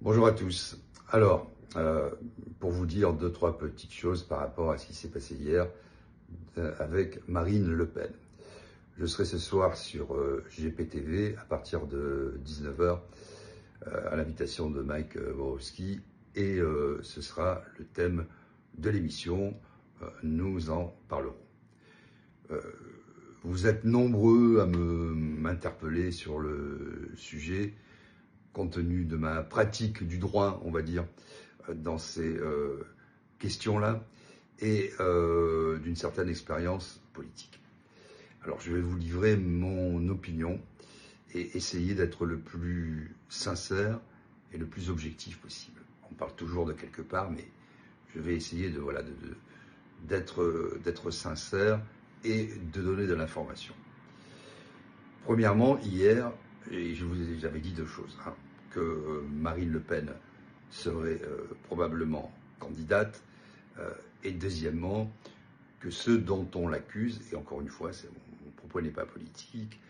Bonjour à tous. Alors, pour vous dire deux, trois petites choses par rapport à ce qui s'est passé hier avec Marine Le Pen. Je serai ce soir sur GPTV à partir de 19h à l'invitation de Mike Borowski et ce sera le thème de l'émission. Nous en parlerons. Vous êtes nombreux à m'interpeller sur le sujet, compte tenu de ma pratique du droit, on va dire, dans ces questions-là, et d'une certaine expérience politique. Alors, je vais vous livrer mon opinion et essayer d'être le plus sincère et le plus objectif possible. On parle toujours de quelque part, mais je vais essayer d'être sincère et de donner de l'information. Premièrement, hier, et j'avais dit deux choses, que Marine Le Pen serait probablement candidate, et deuxièmement, que ceux dont on l'accuse, et encore une fois, mon propos n'est pas politique,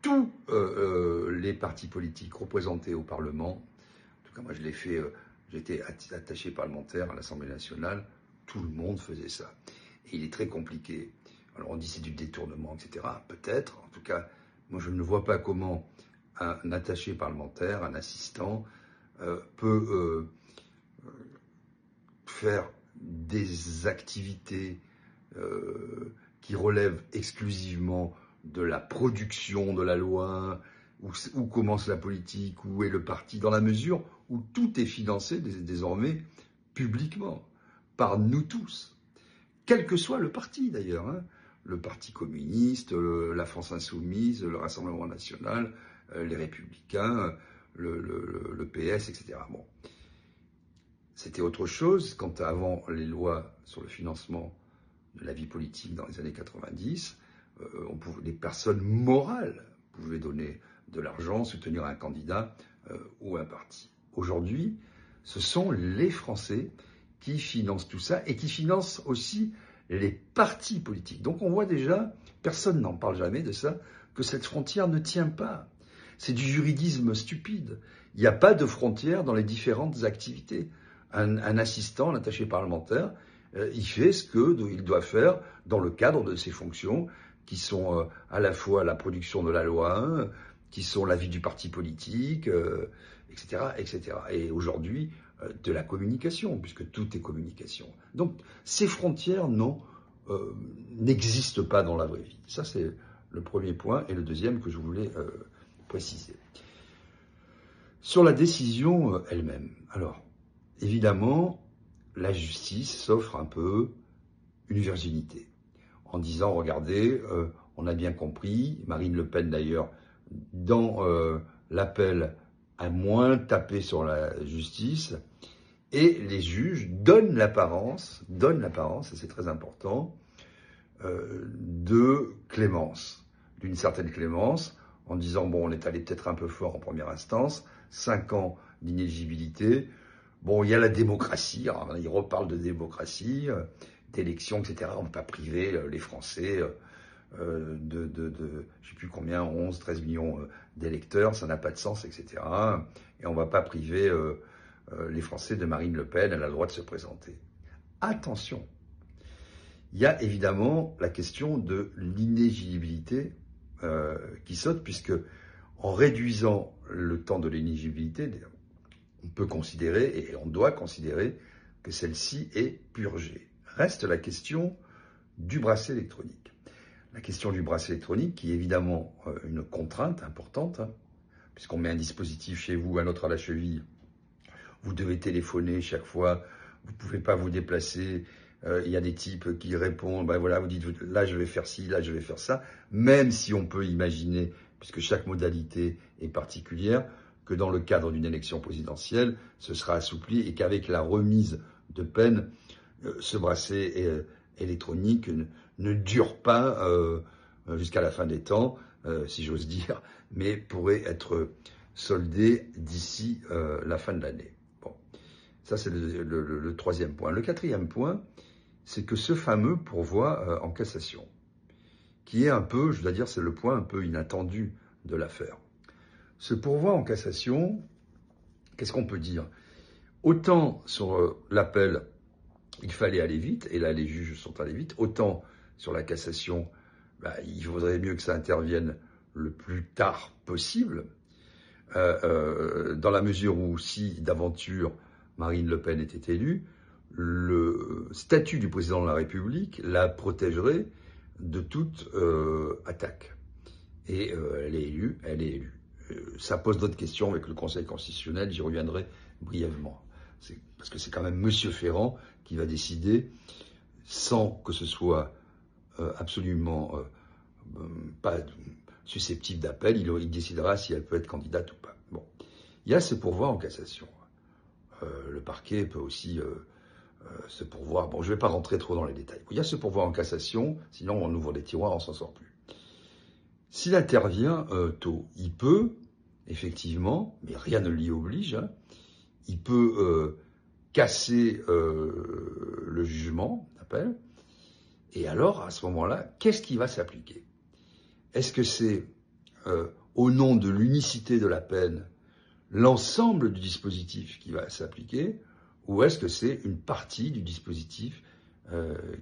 tous les partis politiques représentés au Parlement, en tout cas moi je l'ai fait, j'étais attaché parlementaire à l'Assemblée nationale, tout le monde faisait ça. Et il est très compliqué. Alors on dit c'est du détournement, etc. Peut-être, en tout cas, moi je ne vois pas comment un attaché parlementaire, un assistant, peut faire des activités qui relèvent exclusivement de la production de la loi, où commence la politique, où est le parti, dans la mesure où tout est financé désormais publiquement, par nous tous, quel que soit le parti d'ailleurs, le Parti communiste, la France insoumise, le Rassemblement national, les Républicains, le PS, etc. Bon. C'était autre chose quand avant les lois sur le financement de la vie politique dans les années 90, les personnes morales pouvaient donner de l'argent, soutenir un candidat ou un parti. Aujourd'hui, ce sont les Français qui financent tout ça et qui financent aussi les partis politiques. Donc on voit déjà, personne n'en parle jamais de ça, que cette frontière ne tient pas. C'est du juridisme stupide. Il n'y a pas de frontière dans les différentes activités. Un assistant, un attaché parlementaire, il fait ce qu'il doit faire dans le cadre de ses fonctions, qui sont à la fois la production de la loi, qui sont la vie du parti politique, etc., etc. Et aujourd'hui, de la communication, puisque tout est communication. Donc, ces frontières, n'existent pas dans la vraie vie. Ça, c'est le premier point. Et le deuxième que je voulais préciser. Sur la décision elle-même. Alors, évidemment, la justice s'offre un peu une virginité, en disant, regardez, on a bien compris, Marine Le Pen d'ailleurs, dans l'appel, a moins tapé sur la justice, et les juges donnent l'apparence, et c'est très important, de clémence, d'une certaine clémence, en disant, bon, on est allé peut-être un peu fort en première instance, 5 ans d'inéligibilité. Bon, il y a la démocratie, alors, il reparle de démocratie, d'élections, etc. On ne peut pas priver les Français je ne sais plus combien, 11, 13 millions d'électeurs, ça n'a pas de sens, etc. Et on ne va pas priver les Français de Marine Le Pen, elle a le droit de se présenter. Attention, il y a évidemment la question de l'inéligibilité qui saute, puisque en réduisant le temps de l'inéligibilité, on peut considérer, et on doit considérer, que celle-ci est purgée. Reste la question du bracelet électronique. La question du bracelet électronique, qui est évidemment une contrainte importante, puisqu'on met un dispositif chez vous, un autre à la cheville, vous devez téléphoner chaque fois, vous ne pouvez pas vous déplacer, il y a des types qui répondent, ben voilà, vous dites, là je vais faire ci, là je vais faire ça, même si on peut imaginer, puisque chaque modalité est particulière, que dans le cadre d'une élection présidentielle, ce sera assoupli et qu'avec la remise de peine, ce bracelet électronique ne dure pas jusqu'à la fin des temps, si j'ose dire, mais pourrait être soldé d'ici la fin de l'année. Bon, ça c'est le troisième point. Le quatrième point, c'est que ce fameux pourvoi en cassation, qui est un peu, je dois dire, c'est le point un peu inattendu de l'affaire. Ce pourvoi en cassation, qu'est-ce qu'on peut dire? Autant sur l'appel, il fallait aller vite, et là les juges sont allés vite, autant sur la cassation, il vaudrait mieux que ça intervienne le plus tard possible, dans la mesure où si d'aventure Marine Le Pen était élue, le statut du président de la République la protégerait de toute attaque. Et elle est élue, elle est élue. Ça pose d'autres questions avec le Conseil constitutionnel, j'y reviendrai brièvement. Parce que c'est quand même M. Ferrand qui va décider, sans que ce soit absolument pas susceptible d'appel, il décidera si elle peut être candidate ou pas. Bon. Il y a ce pourvoi en cassation. Le parquet peut aussi se pourvoir. Bon, je ne vais pas rentrer trop dans les détails. Il y a ce pourvoi en cassation, sinon on ouvre des tiroirs, on s'en sort plus. S'il intervient tôt, il peut, effectivement, mais rien ne l'y oblige, hein, il peut casser le jugement d'appel, et alors, à ce moment-là, qu'est-ce qui va s'appliquer? Est-ce que c'est, au nom de l'unicité de la peine, l'ensemble du dispositif qui va s'appliquer, ou est-ce que c'est une partie du dispositif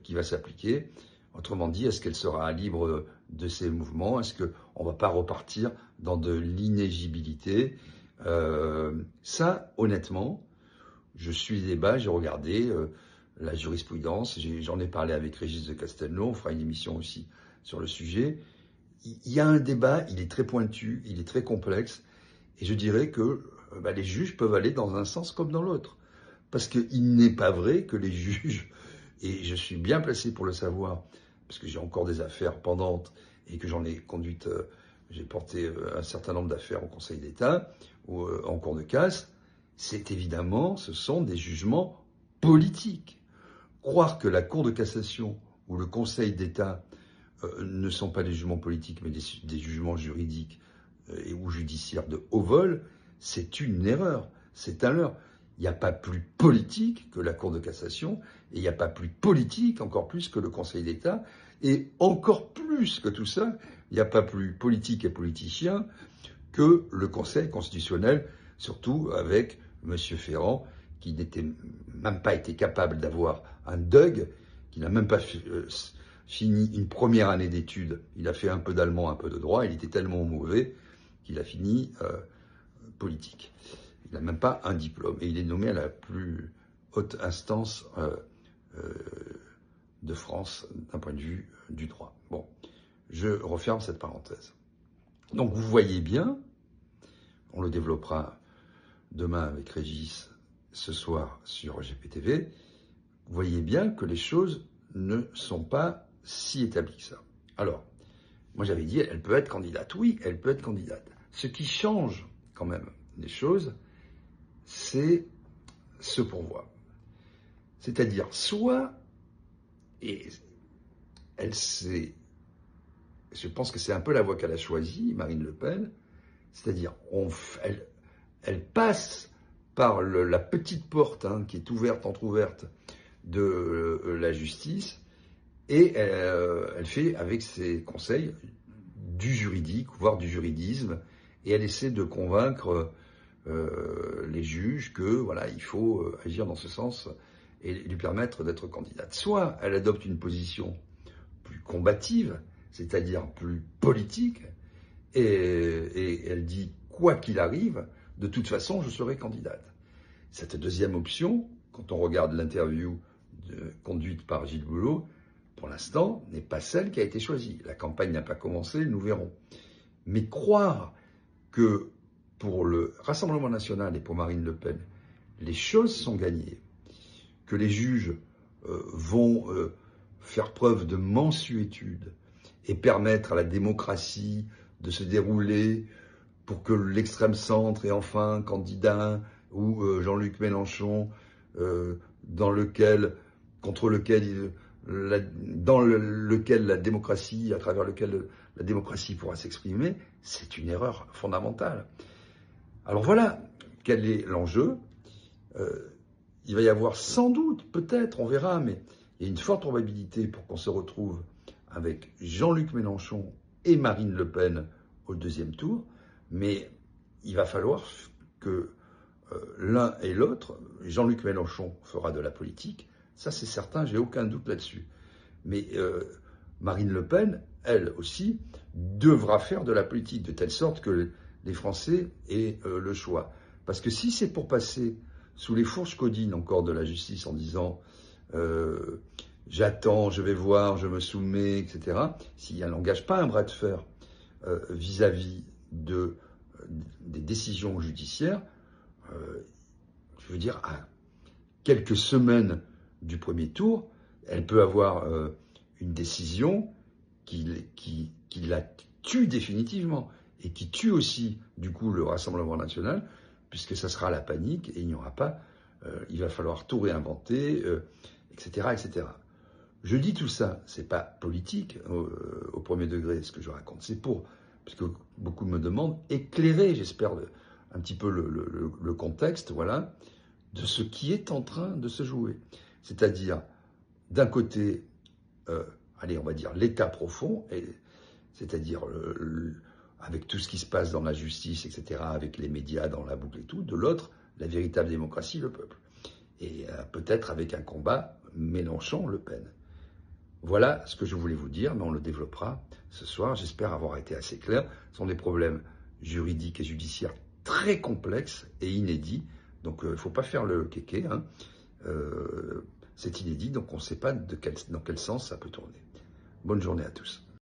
qui va s'appliquer? Autrement dit, est-ce qu'elle sera libre de ses mouvements? Est-ce qu'on ne va pas repartir dans de l'inéligibilité? Ça, honnêtement, je suis les débats, j'ai regardé la jurisprudence, j'en ai parlé avec Régis de Castelnau, on fera une émission aussi sur le sujet. Il y a un débat, il est très pointu, il est très complexe, et je dirais que les juges peuvent aller dans un sens comme dans l'autre. Parce qu'il n'est pas vrai que les juges, et je suis bien placé pour le savoir, parce que j'ai encore des affaires pendantes et que j'en ai conduite, j'ai porté un certain nombre d'affaires au Conseil d'État ou en cour de casse, c'est évidemment, ce sont des jugements politiques. Croire que la Cour de cassation ou le Conseil d'État ne sont pas des jugements politiques, mais des jugements juridiques ou judiciaires de haut vol, c'est une erreur, c'est un leurre. Il n'y a pas plus politique que la Cour de cassation, et il n'y a pas plus politique, encore plus que le Conseil d'État, et encore plus que tout ça, il n'y a pas plus politique et politicien que le Conseil constitutionnel, surtout avec M. Ferrand, qui n'était même pas été capable d'avoir un DUG, qui n'a même pas fini une première année d'études. Il a fait un peu d'allemand, un peu de droit, il était tellement mauvais qu'il a fini politique. Il n'a même pas un diplôme, et il est nommé à la plus haute instance de France d'un point de vue du droit. Bon, je referme cette parenthèse. Donc vous voyez bien, on le développera demain avec Régis, ce soir sur GPTV, vous voyez bien que les choses ne sont pas si établies que ça. Alors, moi j'avais dit, elle peut être candidate. Oui, elle peut être candidate. Ce qui change quand même les choses, c'est ce pourvoi. C'est-à-dire, soit, et elle s'est, je pense que c'est un peu la voie qu'elle a choisie, Marine Le Pen, c'est-à-dire, elle passe par la petite porte qui est entrouverte de la justice, et elle fait avec ses conseils du juridique, voire du juridisme, et elle essaie de convaincre les juges que voilà, il faut agir dans ce sens et lui permettre d'être candidate. Soit elle adopte une position plus combative, c'est-à-dire plus politique, et elle dit quoi qu'il arrive, de toute façon, je serai candidate. Cette deuxième option, quand on regarde l'interview conduite par Gilles Boulot, pour l'instant, n'est pas celle qui a été choisie. La campagne n'a pas commencé, nous verrons. Mais croire que pour le Rassemblement national et pour Marine Le Pen, les choses sont gagnées, que les juges vont faire preuve de mansuétude et permettre à la démocratie de se dérouler pour que l'extrême centre ait enfin un candidat ou Jean-Luc Mélenchon dans lequel la démocratie, à travers lequel la démocratie pourra s'exprimer, c'est une erreur fondamentale. Alors voilà, quel est l'enjeu? Il va y avoir sans doute, peut-être, on verra, mais il y a une forte probabilité pour qu'on se retrouve avec Jean-Luc Mélenchon et Marine Le Pen au deuxième tour, mais il va falloir que l'un et l'autre, Jean-Luc Mélenchon fera de la politique, ça c'est certain, j'ai aucun doute là-dessus. Mais Marine Le Pen, elle aussi, devra faire de la politique, de telle sorte que les Français aient le choix. Parce que si c'est pour passer sous les fourches caudines encore de la justice en disant j'attends, je vais voir, je me soumets, etc., si elle n'engage pas un bras de fer vis-à-vis des décisions judiciaires, je veux dire, à quelques semaines du premier tour, elle peut avoir une décision qui la tue définitivement et qui tue aussi, du coup, le Rassemblement national, puisque ça sera la panique et il n'y aura pas, il va falloir tout réinventer, etc., etc. Je dis tout ça, c'est pas politique au premier degré ce que je raconte, c'est pour, puisque beaucoup me demandent, éclairer, j'espère, un petit peu le contexte, voilà, de ce qui est en train de se jouer. C'est-à-dire, d'un côté, allez, on va dire l'état profond, c'est-à-dire avec tout ce qui se passe dans la justice, etc., avec les médias dans la boucle et tout, de l'autre, la véritable démocratie, le peuple. Et peut-être avec un combat Mélenchon-Le Pen. Voilà ce que je voulais vous dire, mais on le développera ce soir. J'espère avoir été assez clair. Ce sont des problèmes juridiques et judiciaires très complexes et inédits. Donc, il ne faut pas faire le kéké. Hein. C'est inédit, donc on ne sait pas dans quel sens ça peut tourner. Bonne journée à tous.